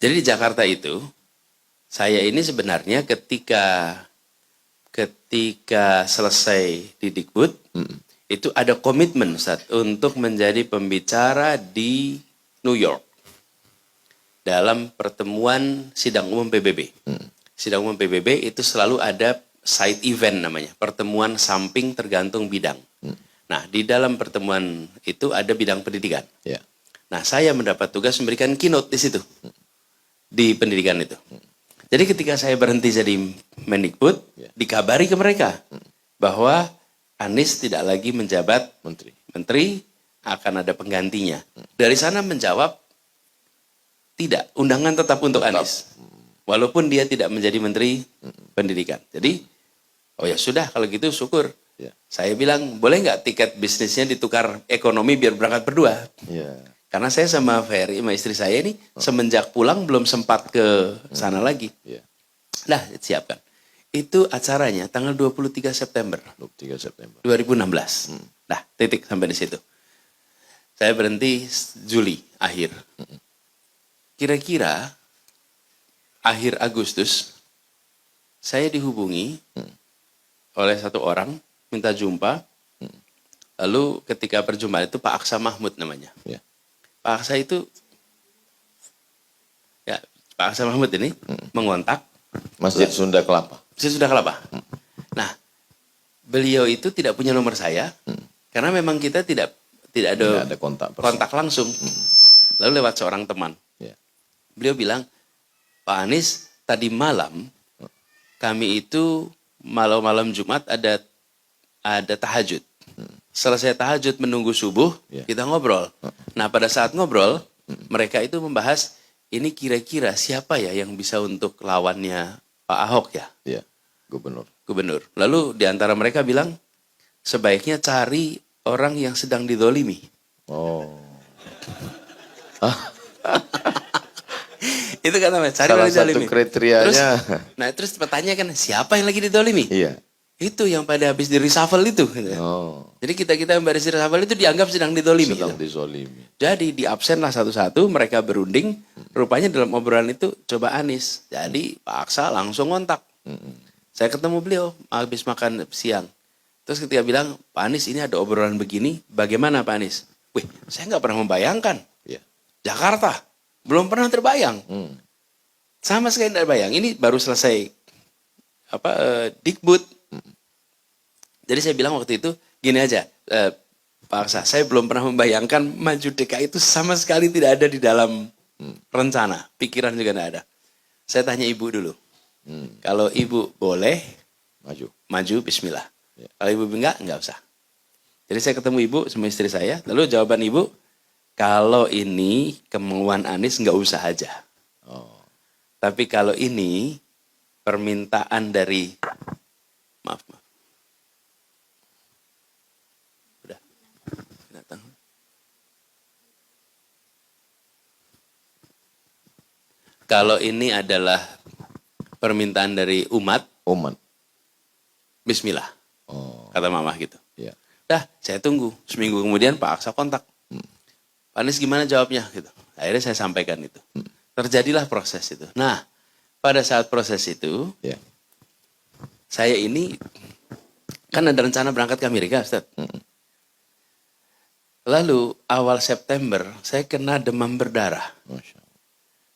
Jadi di Jakarta itu, saya ini sebenarnya ketika selesai di Dikbud, itu ada komitmen Ustaz, untuk menjadi pembicara di New York dalam pertemuan sidang umum PBB. Sidang umum PBB itu selalu ada side event namanya, pertemuan samping tergantung bidang. Nah, di dalam pertemuan itu ada bidang pendidikan. Ya. Nah, saya mendapat tugas memberikan keynote di situ, di pendidikan itu. Jadi ketika saya berhenti jadi Mendikbud, dikabari ke mereka bahwa Anies tidak lagi menjabat menteri, akan ada penggantinya. Dari sana menjawab, tidak, undangan tetap untuk Anies. Walaupun dia tidak menjadi menteri pendidikan. Jadi, oh ya sudah, kalau gitu syukur. Ya. Saya bilang, boleh nggak tiket bisnisnya ditukar ekonomi biar berangkat berdua? Ya. Karena saya sama Ferry, sama istri saya ini, semenjak pulang belum sempat ke sana lagi. Ya. Nah, siapkan. Itu acaranya tanggal 23 September. 23 September. 2016. Nah, titik sampai di situ. Saya berhenti Juli akhir. Kira-kira akhir Agustus saya dihubungi oleh satu orang minta jumpa. Lalu ketika perjumpaan itu Pak Aksa Mahmud namanya. Ya. Pak Aksa itu ya Pak Aksa Mahmud ini mengontak Masjid Sunda Kelapa. Masjid Sunda Kelapa. Nah, beliau itu tidak punya nomor saya karena memang kita tidak ada kontak langsung. Lalu lewat seorang teman. Ya. Beliau bilang, Pak Anies, tadi malam kami itu malam Jumat ada tahajud. Selesai tahajud menunggu subuh, kita ngobrol. Nah, pada saat ngobrol, mereka itu membahas ini kira-kira siapa ya yang bisa untuk lawannya Pak Ahok ya? Ya, gubernur. Lalu di antara mereka bilang, sebaiknya cari orang yang sedang didolimi. Oh. Itu kan namanya, cari Salah orang satu didolimi. kriterianya. Terus pertanyakan, siapa yang lagi didolimi? Iya. Itu yang pada habis di reshuffle itu. Oh. Jadi kita yang beres di reshuffle itu dianggap sedang didolimi. Sedang dizolimi. Jadi di absen lah satu-satu, mereka berunding. Rupanya dalam obrolan itu coba Anies. Jadi Pak Aksa langsung ngontak. Saya ketemu beliau habis makan siang. Terus ketika bilang, Pak Anies ini ada obrolan begini, bagaimana Pak Anies? Wih, saya nggak pernah membayangkan. Ya. Jakarta, belum pernah terbayang. Sama sekali tidak bayang. Ini baru selesai Dikbud. Jadi saya bilang waktu itu, gini aja, Pak Aksa, saya belum pernah membayangkan maju DKI itu sama sekali tidak ada di dalam rencana, pikiran juga tidak ada. Saya tanya ibu dulu, kalau ibu boleh maju, bismillah. Ya. Kalau ibu enggak usah. Jadi saya ketemu ibu sama istri saya, lalu jawaban ibu, kalau ini kemauan Anies nggak usah aja. Oh. Tapi kalau ini permintaan dari, maaf. Kalau ini adalah permintaan dari umat, bismillah, kata mama gitu. Ya. Dah, saya tunggu. Seminggu kemudian Pak Aksa kontak. Pak Anies gimana jawabnya? Gitu. Akhirnya saya sampaikan itu. Terjadilah proses itu. Nah, pada saat proses itu, saya ini, kan ada rencana berangkat ke Amerika, Ustaz. Lalu, awal September, saya kena demam berdarah. Masya Allah.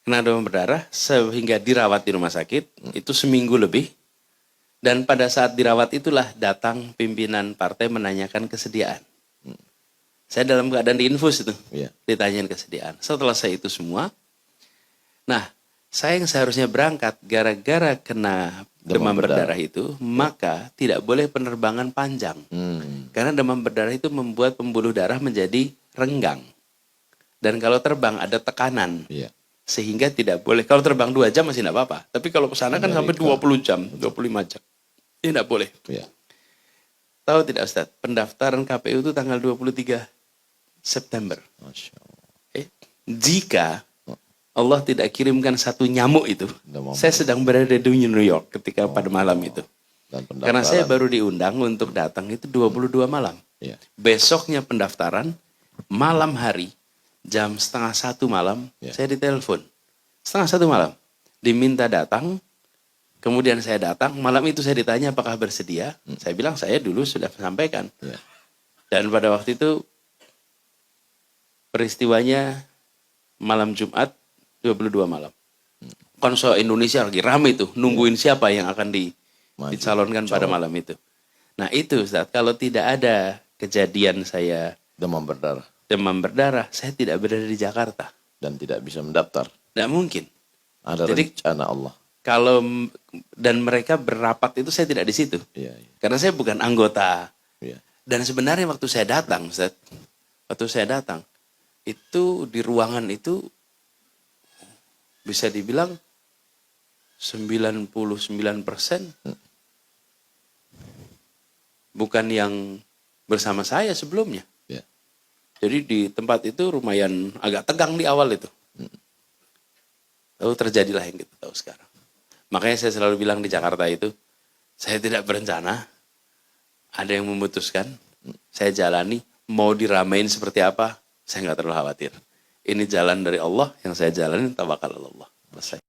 Kena demam berdarah sehingga dirawat di rumah sakit itu seminggu lebih. Dan pada saat dirawat itulah datang pimpinan partai menanyakan kesediaan. Saya dalam keadaan diinfus itu, ditanyain kesediaan. Setelah saya itu semua, nah saya yang seharusnya berangkat gara-gara kena demam berdarah itu, maka tidak boleh penerbangan panjang. Karena demam berdarah itu membuat pembuluh darah menjadi renggang. Dan kalau terbang ada tekanan. Sehingga tidak boleh. Kalau terbang 2 jam masih tidak apa-apa. Tapi kalau ke sana kan sampai 20 jam, 25 jam. Ini tidak boleh. Tahu tidak Ustaz, pendaftaran KPU itu tanggal 23 September. Masya Allah. Jika Allah tidak kirimkan satu nyamuk itu, saya sedang berada di New York ketika pada malam itu. Karena saya baru diundang untuk datang itu 22 malam. Besoknya pendaftaran, malam hari, jam 12:30 malam, saya ditelepon. 1:30 malam. Diminta datang, kemudian saya datang. Malam itu saya ditanya apakah bersedia. Saya bilang saya dulu sudah sampaikan. Ya. Dan pada waktu itu peristiwanya malam Jumat 22 malam. Konsul Indonesia lagi ramai tuh, nungguin siapa yang akan dicalonkan pada malam itu. Nah itu Ustaz, kalau tidak ada kejadian saya Demam berdarah saya tidak berada di Jakarta. dan tidak bisa mendaftar. Tidak mungkin. Ada Jadi, rencana Allah. Dan mereka berapat itu saya tidak di situ. Iya, iya. Karena saya bukan anggota. Iya. Dan sebenarnya waktu saya datang, Ustaz, itu di ruangan itu bisa dibilang 99% bukan yang bersama saya sebelumnya. Ya. Jadi di tempat itu lumayan agak tegang di awal itu. Lalu terjadilah yang kita tahu sekarang. Makanya saya selalu bilang di Jakarta itu, saya tidak berencana, ada yang memutuskan, saya jalani, mau diramein seperti apa, saya nggak terlalu khawatir. Ini jalan dari Allah, yang saya jalani tawakal Allah. Selesai.